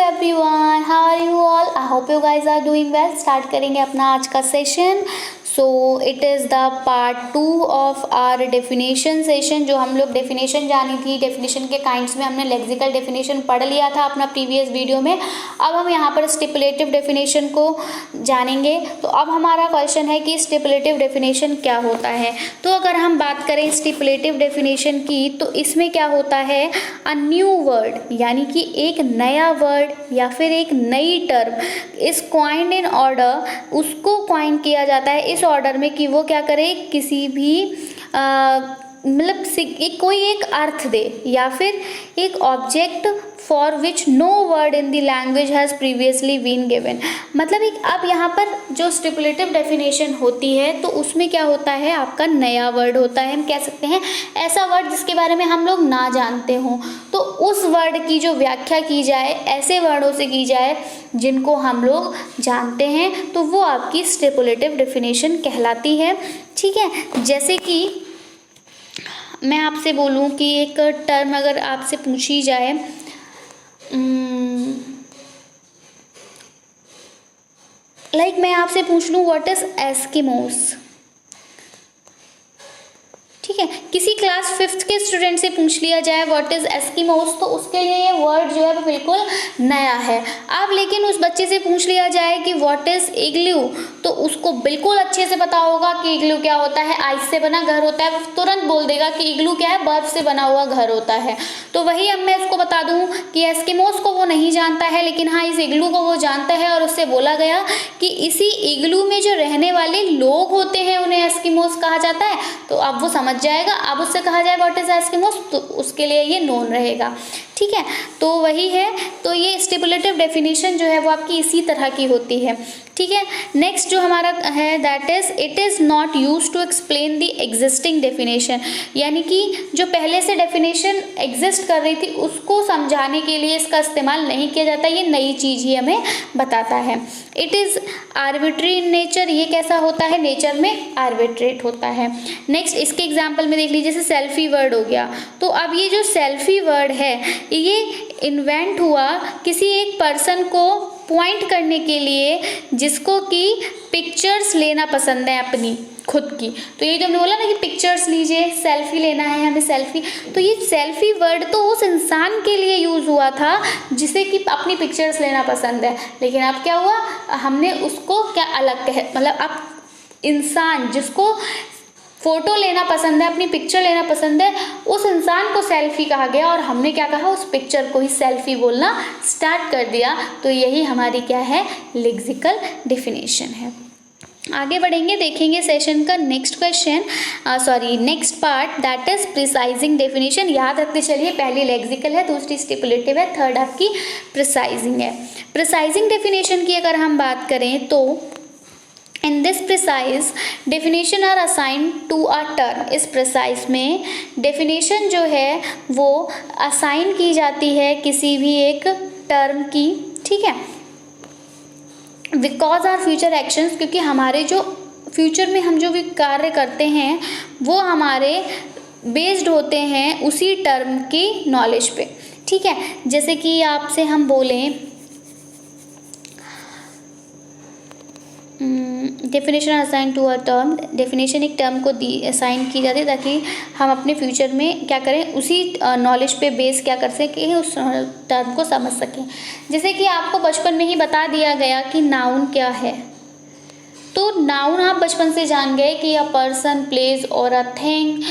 everyone, how are you all? I hope you guys are doing well. Start करेंगे अपना आज का session. So it is the part 2 of our definition session. जो हम लोग definition जानी थी, डेफिनेशन के काइंड्स में हमने लेक्सिकल डेफिनेशन पढ़ लिया था अपना प्रीवियस वीडियो में. अब हम यहाँ पर स्टिपुलेटिव डेफिनेशन को जानेंगे. तो अब हमारा क्वेश्चन है कि स्टिपुलेटिव डेफिनेशन क्या होता है. तो अगर हम बात करें स्टिपुलेटिव डेफिनेशन की, तो इसमें क्या होता है, अ न्यू वर्ड, यानी कि एक नया वर्ड या फिर एक नई टर्म इस क्वाइंड इन ऑर्डर, उसको क्वाइंड किया जाता है इस ऑर्डर में कि वो क्या करे, किसी भी मतलब कोई एक अर्थ दे या फिर एक object for which no word in the language has previously been given. मतलब एक अब यहाँ पर जो स्टिपुलेटिव डेफिनेशन होती है तो उसमें क्या होता है, आपका नया वर्ड होता है. हम कह सकते हैं ऐसा वर्ड जिसके बारे में हम लोग ना जानते हों, तो उस वर्ड की जो व्याख्या की जाए ऐसे वर्डों से की जाए जिनको हम लोग जानते हैं, तो वो आपकी स्टिपुलेटिव डेफिनेशन कहलाती है. ठीक है, जैसे कि मैं आपसे बोलूं कि एक टर्म अगर आपसे पूछी जाए, मैं आपसे पूछ लूँ व्हाट इज एस्किमोस. ठीक है, किसी क्लास 5th के स्टूडेंट से पूछ लिया जाए व्हाट इज एस्किमोस, तो उसके लिए ये वर्ड जो है वो बिल्कुल नया है. अब लेकिन उस बच्चे से पूछ लिया जाए कि व्हाट इज इग्लू, तो उसको बिल्कुल अच्छे से पता होगा कि इग्लू क्या होता है. आइस से बना घर होता है, वो तुरंत बोल देगा कि इग्लू क्या है, बर्फ से बना हुआ घर होता है. तो वही अब मैं उसको बता दूं कि एस्किमोस को वो नहीं जानता है, लेकिन हाँ इस इग्लू को वो जानता है. और उससे बोला गया कि इसी इग्लू में जो रहने वाले लोग होते हैं उन्हें एस्किमोस कहा जाता है. तो अब वो समझ जाएगा. अब उससे कहा जाए व्हाट इज एस्किमोस, तो उसके लिए ये नोन रहेगा. ठीक है, तो वही है. तो ये स्टिपुलेटिव डेफिनेशन जो है वो आपकी इसी तरह की होती है. ठीक है, नेक्स्ट जो हमारा है that is it is not use to explain the existing definition. यानी कि जो पहले से डेफिनेशन एग्जिस्ट कर रही थी उसको समझाने के लिए इसका इस्तेमाल नहीं किया जाता. ये नई चीज़ ही हमें बताता है. It is arbitrary in nature. ये कैसा होता है, नेचर में आर्बिट्रेट होता है. नेक्स्ट इसके एग्जाम्पल में देख लीजिए, जैसे सेल्फी वर्ड हो गया. तो अब ये जो सेल्फी वर्ड है ये इन्वेंट हुआ किसी एक पर्सन को पॉइंट करने के लिए जिसको कि पिक्चर्स लेना पसंद है अपनी खुद की. तो ये जो हमने बोला ना कि पिक्चर्स लीजिए, सेल्फी लेना है हमें सेल्फी, तो ये सेल्फी वर्ड तो उस इंसान के लिए यूज़ हुआ था जिसे कि अपनी पिक्चर्स लेना पसंद है. लेकिन अब क्या हुआ, हमने उसको क्या अलग मतलब अब इंसान जिसको फ़ोटो लेना पसंद है, अपनी पिक्चर लेना पसंद है, उस इंसान को सेल्फी कहा गया और हमने क्या कहा, उस पिक्चर को ही सेल्फी बोलना स्टार्ट कर दिया. तो यही हमारी क्या है, लेक्सिकल डेफिनेशन है. आगे बढ़ेंगे, देखेंगे सेशन का next question, next part that is प्रिसाइजिंग definition. याद रखते चलिए, पहली लेक्सिकल है, दूसरी स्टिपुलेटिव है, थर्ड आपकी प्रिसाइजिंग है. प्रिसाइजिंग डेफिनेशन की अगर हम बात करें तो in this precise definition are assign to a term. इस प्रिसाइज में डेफिनेशन जो है वो असाइन की जाती है किसी भी एक टर्म की. ठीक है, बिकॉज आर फ्यूचर एक्शंस, क्योंकि हमारे जो फ्यूचर में हम जो भी कार्य करते हैं वो हमारे बेस्ड होते हैं उसी टर्म की नॉलेज पे. ठीक है, जैसे कि आपसे हम बोलें definition assign to a term. Definition एक टर्म को असाइन की जाती है ताकि हम अपने फ्यूचर में क्या करें, उसी नॉलेज पे बेस क्या कर सकें, उस टर्म को समझ सकें. जैसे कि आपको बचपन में ही बता दिया गया कि नाउन क्या है, तो नाउन आप बचपन से जान गए कि अ पर्सन, प्लेस और अ थिंग,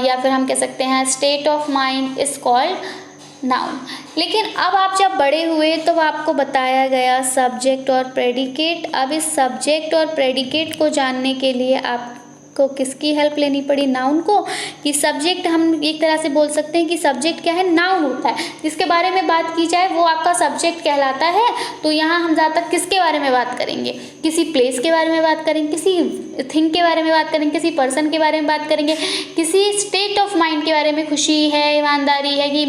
या फिर हम कह सकते हैं state of mind is called noun. लेकिन अब आप जब बड़े हुए तो आपको बताया गया सब्जेक्ट और प्रेडिकेट. अब इस सब्जेक्ट और प्रेडिकेट को जानने के लिए आपको किसकी हेल्प लेनी पड़ी, नाउन को. कि सब्जेक्ट हम एक तरह से बोल सकते हैं कि सब्जेक्ट क्या है, नाउन होता है. जिसके बारे में बात की जाए वो आपका सब्जेक्ट कहलाता है. तो यहाँ हम ज़्यादातर किसके बारे में बात करेंगे, किसी प्लेस के बारे में बात करेंगे, किसी थिंग के बारे में बात करेंगे, किसी पर्सन के बारे में बात करेंगे, किसी स्टेट ऑफ माइंड के बारे में. खुशी है, ईमानदारी है कि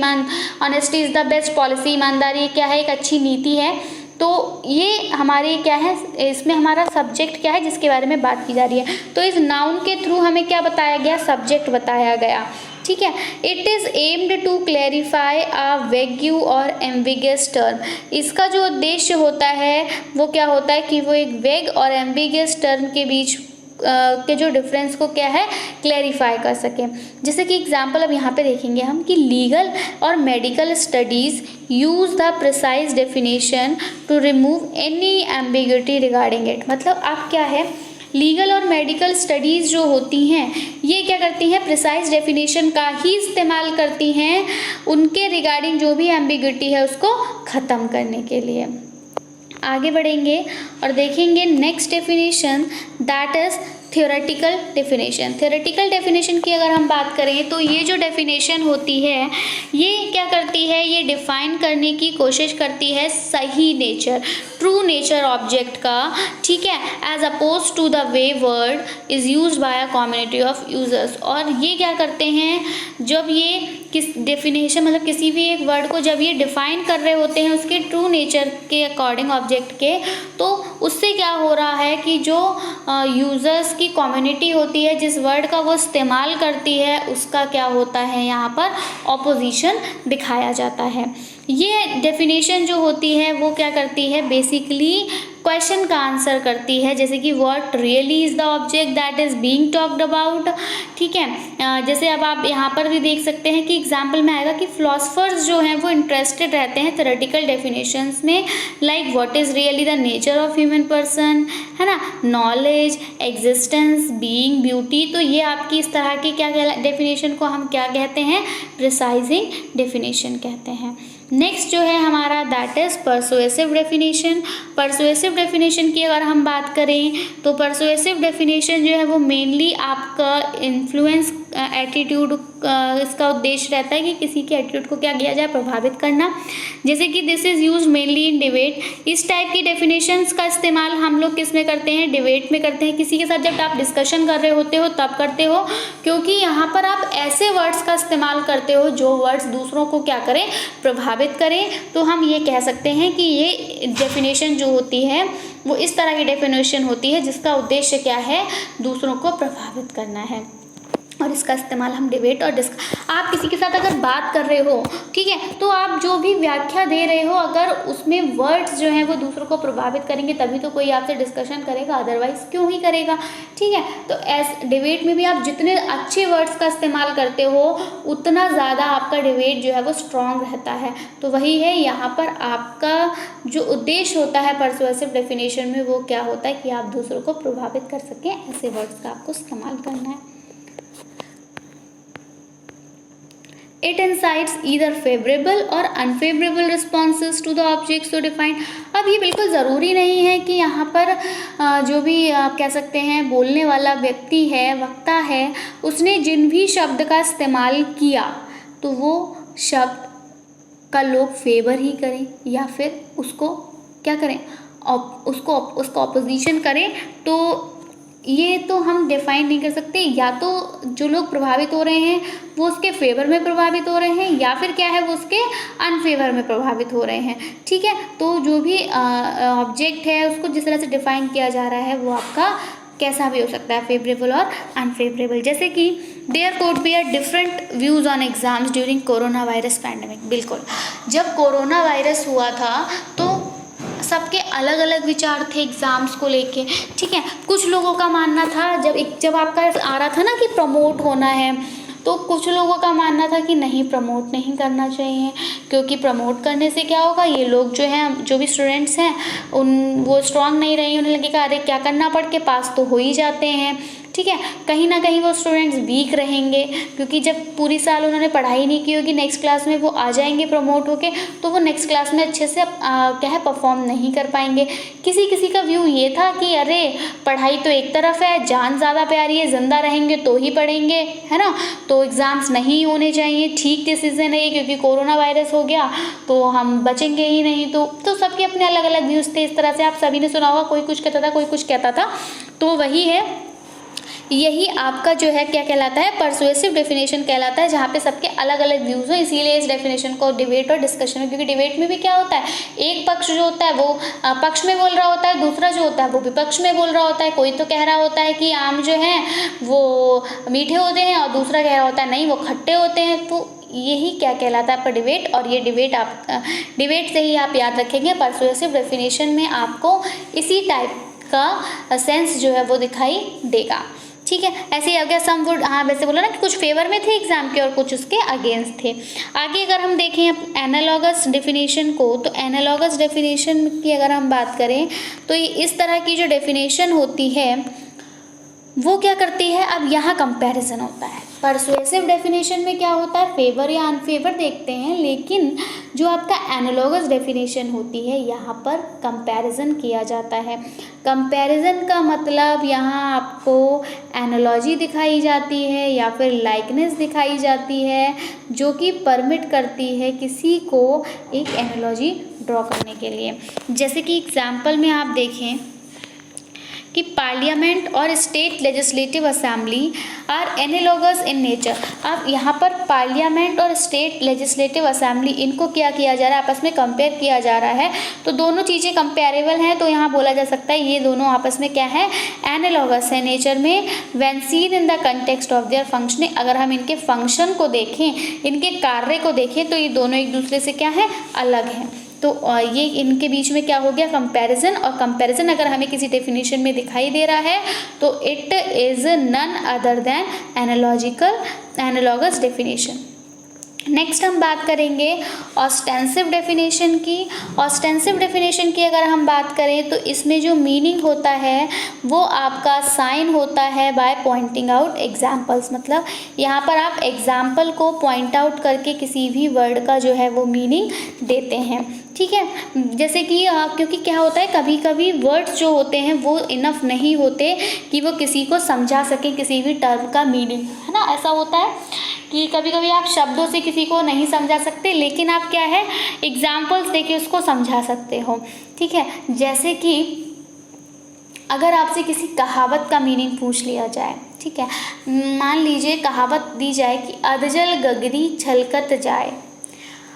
honesty is the best policy. ईमानदारी क्या है, एक अच्छी नीति है. तो ये हमारे क्या है, इसमें हमारा सब्जेक्ट क्या है जिसके बारे में बात की जा रही है. तो इस नाउन के थ्रू हमें क्या बताया गया, सब्जेक्ट बताया गया. ठीक है। It is aimed to clarify a vague और एम्बिगियस टर्म। इसका जो उद्देश्य होता है वो क्या होता है कि वो एक वेग और एम्बिगियस टर्म के बीच के जो डिफरेंस को क्या है क्लैरिफाई कर सकें। जैसे कि एग्जांपल अब यहाँ पे देखेंगे हम कि लीगल और medical studies use the precise definition to remove any ambiguity regarding it. मतलब अब क्या है, लीगल और मेडिकल स्टडीज़ जो होती हैं ये क्या करती हैं, प्रिसाइज डेफिनेशन का ही इस्तेमाल करती हैं उनके रिगार्डिंग जो भी एम्बिग्यूटी है उसको ख़त्म करने के लिए। आगे बढ़ेंगे और देखेंगे next definition, that is theoretical definition. Theoretical definition की अगर हम बात करें तो ये जो डेफिनेशन होती है ये क्या करती है, ये डिफाइन करने की कोशिश करती है सही नेचर, ट्रू नेचर ऑब्जेक्ट का, ठीक है, as opposed to the way word is used by a community of users. और ये क्या करते हैं, जब ये किस डेफिनेशन मतलब किसी भी एक वर्ड को जब ये डिफाइन कर रहे होते हैं उसके ट्रू नेचर के अकॉर्डिंग ऑब्जेक्ट के, तो उससे क्या हो रहा है कि जो यूज़र्स की कम्युनिटी होती है जिस वर्ड का वो इस्तेमाल करती है उसका क्या होता है, यहाँ पर ऑपोजिशन दिखाया जाता है। ये डेफिनेशन जो होती है वो क्या करती है, बेसिकली क्वेश्चन का आंसर करती है, जैसे कि what really is the object that is being talked about, ठीक है। जैसे अब आप यहाँ पर भी देख सकते हैं कि एग्जाम्पल में आएगा कि फिलोसफर्स जो हैं वो इंटरेस्टेड रहते हैं थ्योरेटिकल डेफिनेशंस में, like what is really the nature of human person, है ना, नॉलेज, एग्जिस्टेंस, बीइंग, ब्यूटी। तो ये आपकी इस तरह की क्या डेफिनेशन को हम क्या कहते हैं, प्रिसाइजिंग डेफिनेशन कहते हैं। नेक्स्ट जो है हमारा that is persuasive definition. Persuasive definition की अगर हम बात करें तो परसुएसिव डेफिनेशन जो है वो मेनली आपका इन्फ्लुएंस एटीट्यूड इसका उद्देश्य रहता है कि किसी के एटीट्यूड को क्या किया जाए, प्रभावित करना। जैसे कि this is use mainly in debate. इस टाइप की डेफिनेशंस का इस्तेमाल हम लोग किस में करते हैं, डिबेट में करते हैं। किसी के साथ जब आप डिस्कशन कर रहे होते हो तब करते हो, क्योंकि यहाँ पर आप ऐसे वर्ड्स का इस्तेमाल करते हो जो वर्ड्स दूसरों को क्या करें, प्रभावित करें। तो हम ये कह सकते हैं कि ये डेफिनेशन जो होती है वो इस तरह की डेफिनेशन होती है जिसका उद्देश्य क्या है, दूसरों को प्रभावित करना है। और इसका इस्तेमाल हम डिबेट और आप किसी के साथ अगर बात कर रहे हो, ठीक है, तो आप जो भी व्याख्या दे रहे हो अगर उसमें वर्ड्स जो हैं वो दूसरों को प्रभावित करेंगे तभी तो कोई आपसे डिस्कशन करेगा, अदरवाइज क्यों ही करेगा, ठीक है। तो एस डिबेट में भी आप जितने अच्छे वर्ड्स का इस्तेमाल करते हो उतना ज़्यादा आपका डिबेट जो है वो स्ट्रॉन्ग रहता है। तो वही है, यहाँ पर आपका जो उद्देश्य होता है परसुएसिव डेफिनेशन में वो क्या होता है कि आप दूसरों को प्रभावित कर सकें, ऐसे वर्ड्स का आपको इस्तेमाल करना है। It incites either favorable or unfavorable responses to the objects so defined। अब ये बिल्कुल ज़रूरी नहीं है कि यहाँ पर जो भी आप कह सकते हैं बोलने वाला व्यक्ति है, वक्ता है, उसने जिन भी शब्द का इस्तेमाल किया तो वो शब्द का लोग फेवर ही करें या फिर उसको क्या करें, उसको ऑपोजिशन करें। तो ये तो हम डिफाइन नहीं कर सकते, या तो जो लोग प्रभावित हो रहे हैं वो उसके फेवर में प्रभावित हो रहे हैं या फिर क्या है वो उसके अनफेवर में प्रभावित हो रहे हैं, ठीक है। तो जो भी ऑब्जेक्ट है उसको जिस तरह से डिफाइन किया जा रहा है वो आपका कैसा भी हो सकता है, फेवरेबल और अनफेवरेबल। जैसे कि there could be a different views on exams during corona virus pandemic. बिल्कुल, जब कोरोना वायरस हुआ था तो सबके अलग अलग विचार थे एग्ज़ाम्स को लेके, ठीक है। कुछ लोगों का मानना था जब आपका आ रहा था ना कि प्रमोट होना है, तो कुछ लोगों का मानना था कि नहीं, प्रमोट नहीं करना चाहिए, क्योंकि प्रमोट करने से क्या होगा, ये लोग जो हैं, जो भी स्टूडेंट्स हैं वो स्ट्रांग नहीं रहे, उन्हें लगेगा अरे क्या करना, पढ़ के पास तो हो ही जाते हैं, ठीक है। कहीं ना कहीं वो स्टूडेंट्स वीक रहेंगे, क्योंकि जब पूरी साल उन्होंने पढ़ाई नहीं की होगी, नेक्स्ट क्लास में वो आ जाएंगे प्रमोट होके, तो वो नेक्स्ट क्लास में अच्छे से क्या है परफॉर्म नहीं कर पाएंगे। किसी किसी का व्यू ये था कि अरे पढ़ाई तो एक तरफ है, जान ज़्यादा प्यारी है, ज़िंदा रहेंगे तो ही पढ़ेंगे, है ना, तो एग्ज़ाम्स नहीं होने चाहिए, ठीक डिसीजन है, क्योंकि कोरोना वायरस हो गया तो हम बचेंगे ही नहीं। तो सबके अपने अलग अलग व्यूज़ थे। इस तरह से आप सभी ने सुना होगा, कोई कुछ कहता था, कोई कुछ कहता था। तो वही है यही आपका जो है क्या कहलाता है, परसुएसिव डेफिनेशन कहलाता है, जहाँ पे सबके अलग अलग व्यूज़ हो। इसीलिए इस डेफिनेशन को डिबेट और डिस्कशन में, क्योंकि डिबेट में भी क्या होता है, एक पक्ष जो होता है वो पक्ष में बोल रहा होता है, दूसरा जो होता है वो विपक्ष में बोल रहा होता है। कोई तो कह रहा होता है कि आम जो हैं वो मीठे होते हैं और दूसरा कह रहा होता है नहीं वो खट्टे होते हैं। तो यही क्या कहलाता है आपका डिबेट, और ये डिबेट आप डिबेट से ही आप याद रखेंगे। परसुएसिव डेफिनेशन में आपको इसी टाइप का सेंस जो है वो दिखाई देगा, ठीक है। ऐसे ही आ गया सम वुड, हाँ वैसे बोला ना कि कुछ फेवर में थे एग्जाम के और कुछ उसके अगेंस्ट थे। आगे अगर हम देखें एनालॉगस डेफिनेशन को, तो एनालॉगस डेफिनेशन की अगर हम बात करें तो ये इस तरह की जो डेफिनेशन होती है वो क्या करती है, अब यहाँ कंपैरिजन होता है। परसुएसिव डेफिनेशन में क्या होता है, फेवर या अनफेवर देखते हैं, लेकिन जो आपका एनालॉगस डेफिनेशन होती है यहाँ पर कंपैरिजन किया जाता है। कंपैरिजन का मतलब यहाँ आपको एनालॉजी दिखाई जाती है या फिर लाइकनेस दिखाई जाती है, जो कि परमिट करती है किसी को एक एनालॉजी ड्रॉ करने के लिए। जैसे कि एग्जाम्पल में आप देखें कि पार्लियामेंट और state legislative assembly are analogous in nature. अब यहाँ पर पार्लियामेंट और स्टेट लेजिस्लेटिव असेंबली, इनको क्या किया जा रहा है, आपस में कंपेयर किया जा रहा है। तो दोनों चीज़ें कंपेरेबल हैं, तो यहाँ बोला जा सकता है ये दोनों आपस में क्या है, एनालॉगस है नेचर में। When seen in the context of their functioning, अगर हम इनके फंक्शन को देखें, इनके कार्य को देखें, तो ये दोनों एक दूसरे से क्या है, अलग हैं। तो ये इनके बीच में क्या हो गया, कंपैरिजन। और कंपैरिजन अगर हमें किसी डेफिनेशन में दिखाई दे रहा है तो it is none other than analogous definition. Next हम बात करेंगे ऑस्टेंसिव डेफिनेशन की। ऑस्टेंसिव डेफिनेशन की अगर हम बात करें तो इसमें जो मीनिंग होता है वो आपका साइन होता है बाय पॉइंटिंग आउट एग्जाम्पल्स। मतलब यहाँ पर आप एग्जाम्पल को पॉइंट आउट करके किसी भी वर्ड का जो है वो मीनिंग देते हैं, ठीक है। जैसे कि क्योंकि क्या होता है, कभी कभी वर्ड्स जो होते हैं वो इनफ नहीं होते कि वो किसी को समझा सकें किसी भी टर्म का मीनिंग, है ना। ऐसा होता है कि कभी कभी आप शब्दों से किसी को नहीं समझा सकते, लेकिन आप क्या है, एग्जाम्पल्स देके उसको समझा सकते हो, ठीक है। जैसे कि अगर आपसे किसी कहावत का मीनिंग पूछ लिया जाए, ठीक है, मान लीजिए कहावत दी जाए कि अधजल गगरी छलकत जाए।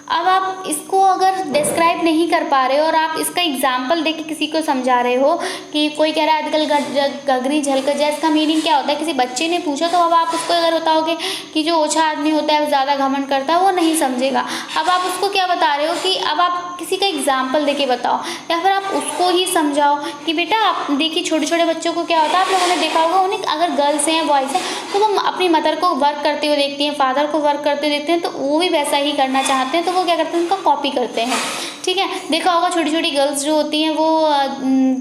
अब आप इसको अगर डिस्क्राइब नहीं कर पा रहे हो और आप इसका एग्जाम्पल देके किसी को समझा रहे हो कि कोई कह रहा है अधजल गगरी झलकत जाए, इसका मीनिंग क्या होता है, किसी बच्चे ने पूछा, तो अब आप उसको अगर बताओगे कि जो ओछा आदमी होता है वो ज़्यादा घमंड करता है, वो नहीं समझेगा। अब आप उसको क्या बता रहे हो कि अब आप किसी का एग्जाम्पल देके बताओ, या फिर आप उसको ही समझाओ कि बेटा आप देखिए छोटे छोटे बच्चों को क्या होता है, आप लोगों ने देखा होगा, उन्हें अगर गर्ल्स हैं बॉयज़ हैं तो वो अपनी मदर को वर्क करते हुए देखती हैं, फादर को वर्क करते हुए देखते हैं, तो वो भी वैसा ही करना चाहते हैं, तो वो क्या करते हैं, उनका कॉपी करते हैं, ठीक है। देखा होगा छोटी छोटी गर्ल्स जो होती हैं वो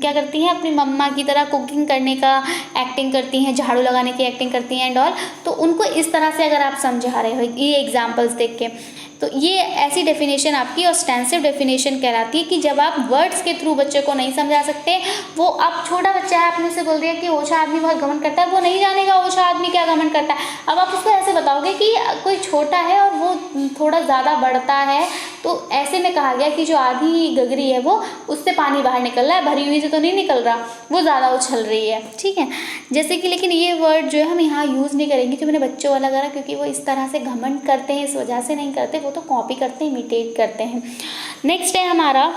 क्या करती हैं, अपनी मम्मा की तरह कुकिंग करने का एक्टिंग करती हैं, झाड़ू लगाने की एक्टिंग करती हैं एंड ऑल। तो उनको इस तरह से अगर आप समझा रहे हो ये एग्जाम्पल्स देख के, तो ये ऐसी डेफिनेशन आपकी ऑस्टेंसिव डेफिनेशन कहलाती है कि जब आप वर्ड्स के थ्रू बच्चे को नहीं समझा सकते। वो अब छोटा बच्चा है, आपने उसे बोल दिया कि ओछा आदमी बहुत घमंड करता है, वो नहीं जानेगा ओछा आदमी क्या घमंड करता है। अब आप उसको ऐसे बताओगे कि कोई छोटा है और वो थोड़ा ज़्यादा बढ़ता है, तो ऐसे में कहा गया कि जो आधी गगरी है वो उससे पानी बाहर निकल रहा है, भरी हुई से तो नहीं निकल रहा, वो ज़्यादा उछल रही है, ठीक है। जैसे कि लेकिन ये वर्ड जो है हम यहाँ यूज़ नहीं करेंगे जो मैंने बच्चों वाला करा, क्योंकि वो इस तरह से घमंड करते हैं, इस वजह से नहीं करते, वो तो कॉपी करते हैं, इमिटेट करते हैं। नेक्स्ट है हमारा,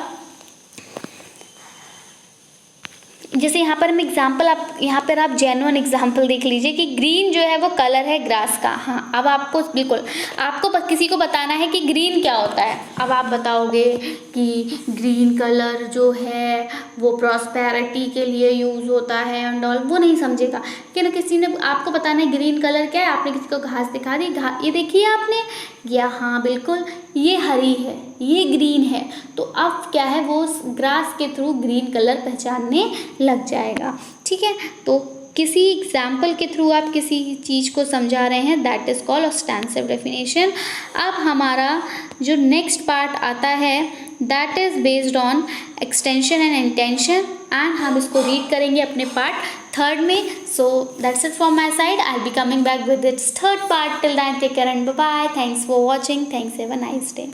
जैसे यहाँ पर हम एग्जाम्पल, आप यहाँ पर आप जेन्युइन एग्जाम्पल देख लीजिए कि ग्रीन जो है वो कलर है ग्रास का। हाँ, अब आपको बिल्कुल आपको किसी को बताना है कि ग्रीन क्या होता है। अब आप बताओगे कि ग्रीन कलर जो है वो प्रॉस्पेरिटी के लिए यूज़ होता है एंड ऑल, वो नहीं समझेगा। कि ना किसी ने आपको बताना है ग्रीन कलर क्या है, आपने किसी को घास दिखा दी, ये देखिए आपने, या हाँ बिल्कुल ये हरी है, ये ग्रीन है, तो अब क्या है वो ग्रास के थ्रू ग्रीन कलर पहचानने लग जाएगा, ठीक है। तो किसी एग्जाम्पल के थ्रू आप किसी चीज़ को समझा रहे हैं, that is called ostensive definition. अब हमारा जो नेक्स्ट पार्ट आता है that is based on extension and intension, and हम इसको रीड करेंगे अपने पार्ट 3rd में। So that's it from my side, I will be coming back with its 3rd part. Till then take care and bye bye. Thanks for watching, thanks, have a nice day.